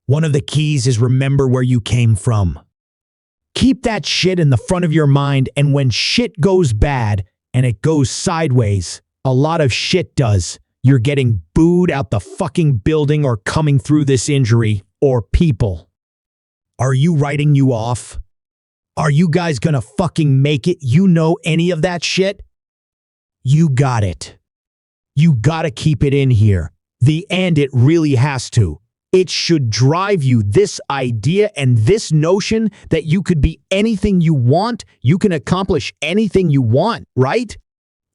One of the keys is remember where you came from. Keep that shit in the front of your mind, and when shit goes bad, and it goes sideways, a lot of shit does. You're getting booed out the fucking building or coming through this injury, or people. Are you writing you off? Are you guys gonna fucking make it? You know any of that shit? You got it. You gotta keep it in here. The end, it really has to. It should drive you, this idea and this notion that you could be anything you want, you can accomplish anything you want, right?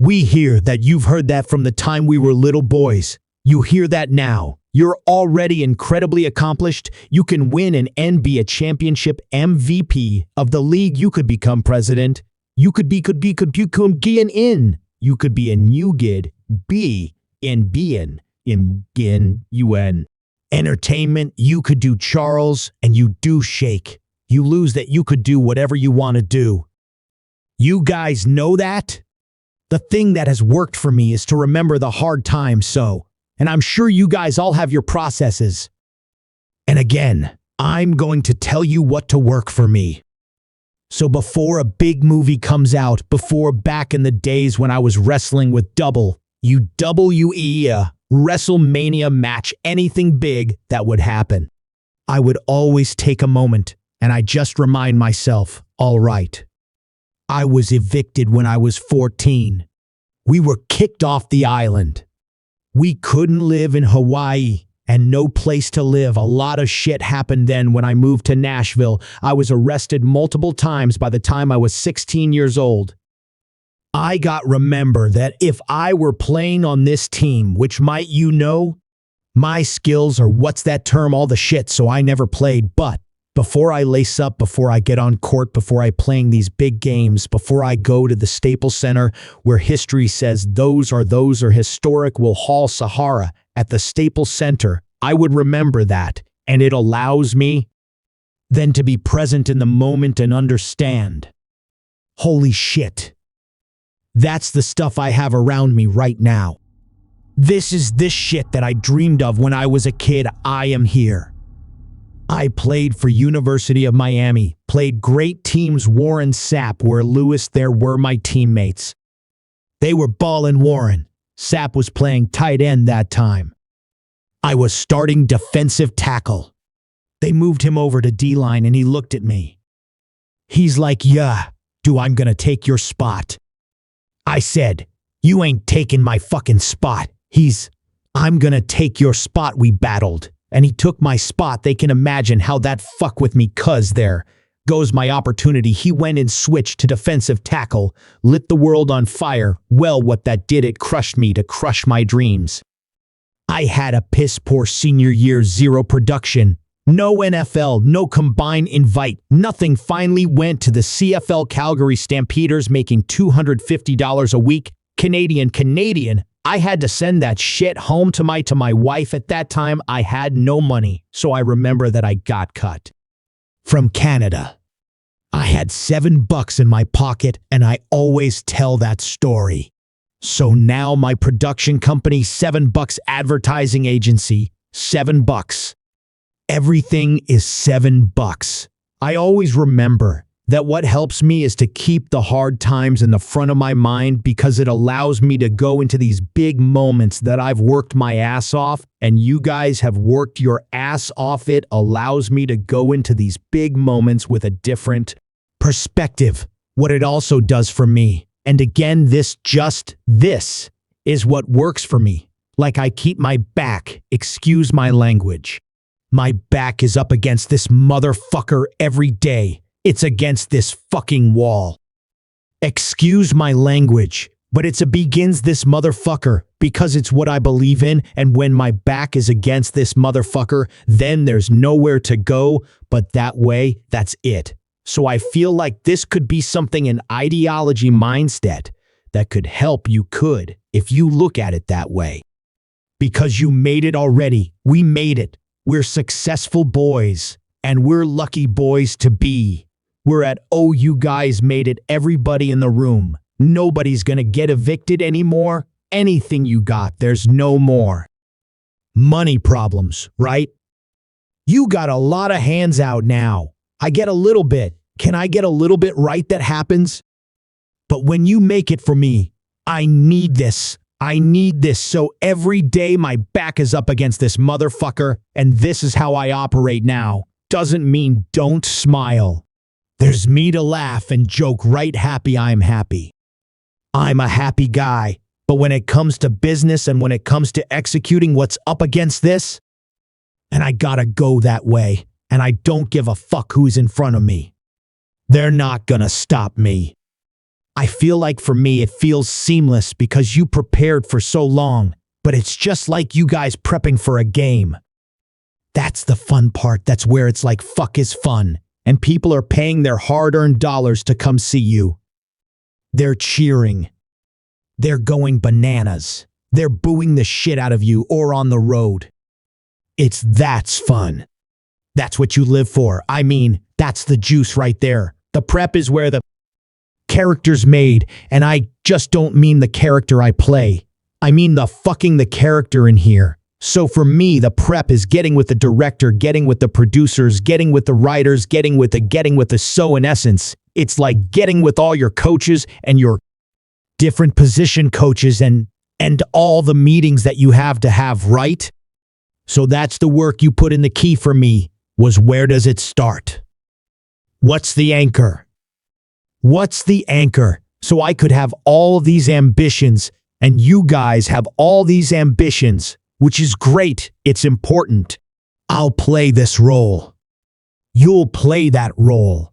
We hear that you've heard that from the time we were little boys. You hear that now. You're already incredibly accomplished. You can win an NBA championship MVP of the league. You could become president. You could be an in. You could be a new gid, be in being, in UN. Entertainment, you could do Charles, and you do Shake. You lose that you could do whatever you want to do. You guys know that? The thing that has worked for me is to remember the hard times, and I'm sure you guys all have your processes. And again, I'm going to tell you what to work for me. So before a big movie comes out, before back in the days when I was wrestling with WWE, WrestleMania match, anything big that would happen, I would always take a moment and I just remind myself, all right, I was evicted when I was 14. We were kicked off the island. We couldn't live in Hawaii and no place to live. A lot of shit happened then when I moved to Nashville. I was arrested multiple times by the time I was 16 years old. I remember that if I were playing on this team, which might you know, my skills are what's that term, all the shit, so I never played. But before I lace up, before I get on court, before I playing these big games, before I go to the Staples Center where history says those are historic, will Hall Sahara at the Staples Center, I would remember that, and it allows me then to be present in the moment and understand. Holy shit. That's the stuff I have around me right now. This is this shit that I dreamed of when I was a kid. I am here. I played for University of Miami, played great teams. Warren Sapp, where Lewis, there were my teammates. They were ballin' Warren. Sapp was playing tight end that time. I was starting defensive tackle. They moved him over to D-line and he looked at me. He's like, yeah, I'm gonna take your spot. I said, you ain't taking my fucking spot. I'm gonna take your spot. We battled, and he took my spot. They can imagine how that fuck with me, cuz there goes my opportunity. He went and switched to defensive tackle, lit the world on fire. Well, what that did, it crushed me to crush my dreams. I had a piss poor senior year, 0 production. No NFL, no combine invite, nothing. Finally went to the CFL Calgary Stampeders, making $250 a week. Canadian. I had to send that shit home to my wife. At that time, I had no money, so I remember that I got cut from Canada. I had $7 in my pocket, and I always tell that story. So now my production company, $7, advertising agency, $7. Everything is $7. I always remember that what helps me is to keep the hard times in the front of my mind, because it allows me to go into these big moments that I've worked my ass off, and you guys have worked your ass off. It allows me to go into these big moments with a different perspective. What it also does for me, and again, this is what works for me. Like, I keep my back, excuse my language. My back is up against this motherfucker every day. It's against this fucking wall. Excuse my language, but it's a begins this motherfucker, because it's what I believe in, and when my back is against this motherfucker, then there's nowhere to go but that way. That's it. So I feel like this could be something, an ideology mindset that could help you, if you look at it that way. Because you made it already. We made it. We're successful boys, and we're lucky boys to be. We're at, you guys made it, everybody in the room. Nobody's gonna get evicted anymore. Anything you got, there's no more money problems, right? You got a lot of hands out now. I get a little bit. Can I get a little bit right that happens? But when you make it for me, I need this. I need this, so every day my back is up against this motherfucker, and this is how I operate now. Doesn't mean don't smile. There's me to laugh and joke right happy I'm happy. I'm a happy guy, but when it comes to business and when it comes to executing what's up against this, and I gotta go that way, and I don't give a fuck who's in front of me. They're not gonna stop me. I feel like for me it feels seamless because you prepared for so long, but it's just like you guys prepping for a game. That's the fun part. That's where it's like fuck is fun, and people are paying their hard-earned dollars to come see you. They're cheering. They're going bananas. They're booing the shit out of you or on the road. That's fun. That's what you live for. I mean, that's the juice right there. The prep is where the character's made, and I just don't mean the character I play. I mean the character in here. So for me, the prep is getting with the director, getting with the producers, getting with the writers, getting with the so in essence, it's like getting with all your coaches and your different position coaches and all the meetings that you have to have, right? So that's the work you put in. The key for me was, where does it start? What's the anchor? What's the anchor? So I could have all these ambitions, and you guys have all these ambitions, which is great. It's important. I'll play this role. You'll play that role.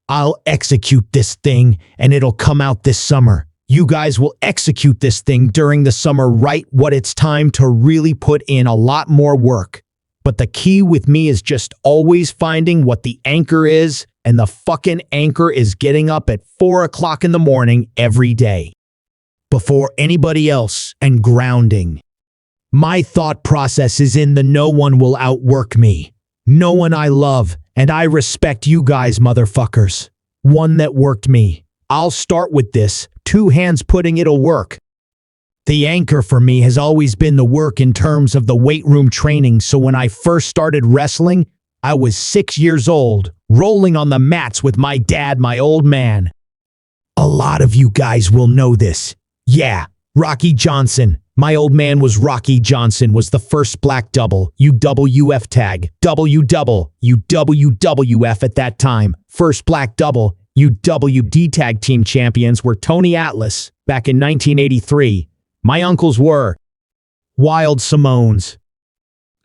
I'll execute this thing, and it'll come out this summer. You guys will execute this thing during the summer, right? What it's time to really put in a lot more work. But the key with me is just always finding what the anchor is, and the fucking anchor is getting up at 4 o'clock in the morning every day. Before anybody else, and grounding. My thought process is in the no one will outwork me. No one I love, and I respect you guys motherfuckers. One that worked me. I'll start with this. 2 hands putting it'll work. The anchor for me has always been the work in terms of the weight room training. So when I first started wrestling, I was 6 years old, rolling on the mats with my dad, my old man. A lot of you guys will know this. Yeah, Rocky Johnson. My old man was Rocky Johnson, was the first black double, UWF tag, UWF at that time. First black double, UWD tag team champions were Tony Atlas back in 1983. My uncles were Wild Simones.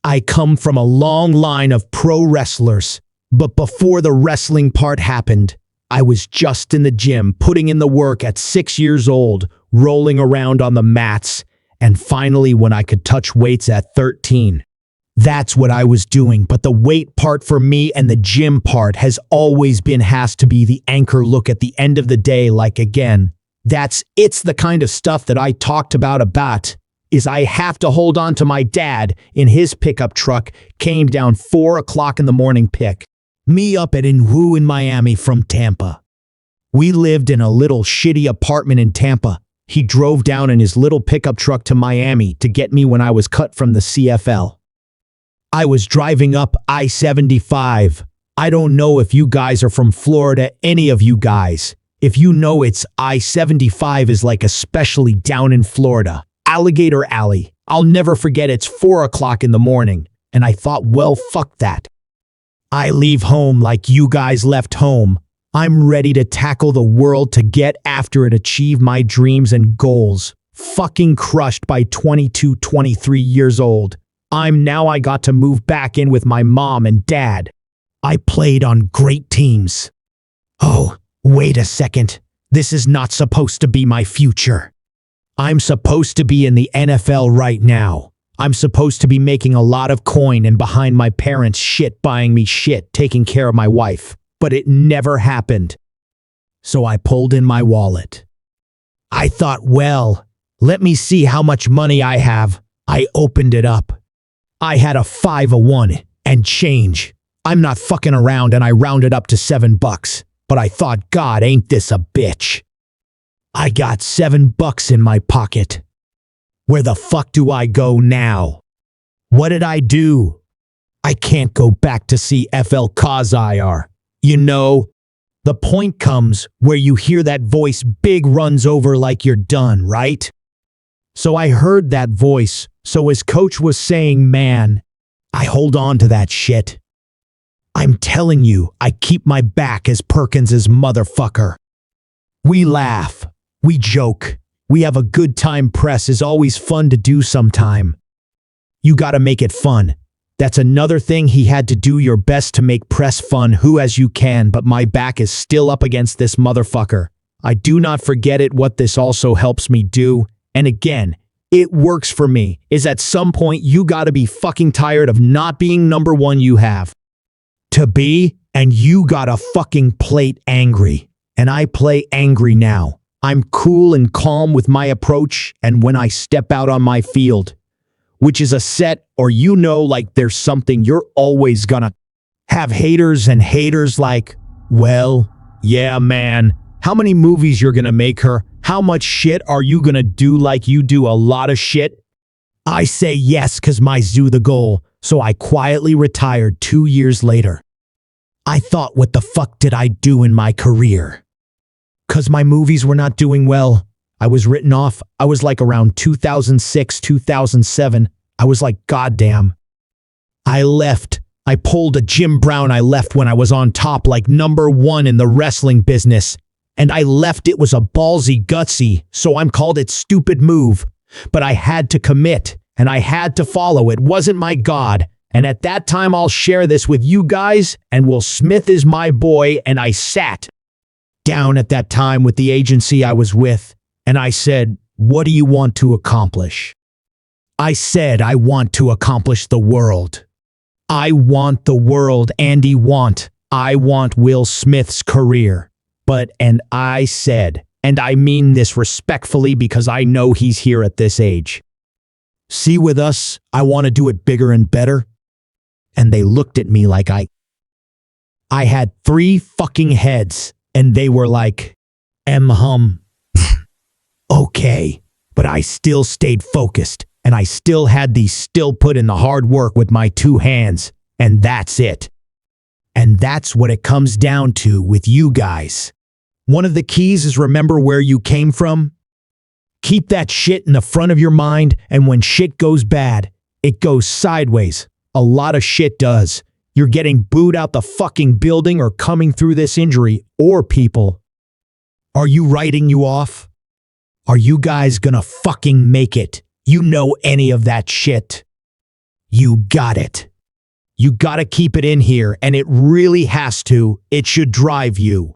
I come from a long line of pro wrestlers, but before the wrestling part happened, I was just in the gym, putting in the work at 6 years old, rolling around on the mats, and finally when I could touch weights at 13. That's what I was doing, but the weight part for me and the gym part has always been, has to be the anchor. Look, at the end of the day, like again, it's the kind of stuff that I talked about is I have to hold on to my dad in his pickup truck, came down 4 o'clock in the morning, pick me up at in Miami from Tampa. We lived in a little shitty apartment in Tampa. He drove down in his little pickup truck to Miami to get me when I was cut from the CFL. I was driving up I-75. I don't know if you guys are from Florida, any of you guys. If you know, it's I-75 is like especially down in Florida. Alligator Alley. I'll never forget, it's 4 o'clock in the morning, and I thought, well, fuck that. I leave home like you guys left home. I'm ready to tackle the world, to get after it, achieve my dreams and goals. Fucking crushed by 22, 23 years old. I got to move back in with my mom and dad. I played on great teams. Oh, wait a second. This is not supposed to be my future. I'm supposed to be in the NFL right now. I'm supposed to be making a lot of coin and behind my parents' shit, buying me shit, taking care of my wife. But it never happened. So I pulled in my wallet. I thought, well, let me see how much money I have. I opened it up. I had a 501 and change. I'm not fucking around, and I rounded up to $7. But I thought, God, ain't this a bitch? I got $7 in my pocket. Where the fuck do I go now? What did I do? I can't go back to see FL Kazir. You know, the point comes where you hear that voice big runs over like you're done, right? So I heard that voice, so as coach was saying, man, I hold on to that shit. I'm telling you, I keep my back as Perkins's motherfucker. We laugh, we joke, we have a good time. Press is always fun to do sometime. You gotta make it fun. That's another thing he had to do your best to make press fun who as you can, but my back is still up against this motherfucker. I do not forget it. What this also helps me do, and again, it works for me, is at some point you gotta be fucking tired of not being number one you have to be, and you gotta fucking plate angry. And I play angry now. I'm cool and calm with my approach, and when I step out on my field, which is a set, or like there's something, you're always gonna have haters and haters like, well, yeah, man, how many movies you're gonna make her? How much shit are you gonna do? Like you do a lot of shit? I say yes cause my zoo the goal, so I quietly retired 2 years later. I thought, what the fuck did I do in my career? Cause my movies were not doing well. I was written off. I was like around 2006, 2007. I was like, goddamn. I left. I pulled a Jim Brown. I left when I was on top, like number one in the wrestling business. And I left. It was a ballsy, gutsy, so I'm called it stupid move. But I had to commit, and I had to follow. It wasn't my God. And at that time, I'll share this with you guys, and Will Smith is my boy, and I sat down at that time with the agency I was with, and I said, what do you want to accomplish? I said, I want to accomplish the world. I want the world, Andy want. I want Will Smith's career. And I said, and I mean this respectfully because I know he's here at this age. See, with us, I want to do it bigger and better. And they looked at me like I had 3 fucking heads, and they were like, okay, but I still stayed focused, and I still had still put in the hard work with my 2 hands, and that's it. And that's what it comes down to with you guys. One of the keys is remember where you came from. Keep that shit in the front of your mind, and when shit goes bad, it goes sideways. A lot of shit does. You're getting booed out the fucking building or coming through this injury, or people. Are you writing you off? Are you guys gonna fucking make it? You know any of that shit? You got it. You gotta keep it in here, and it really has to. It should drive you.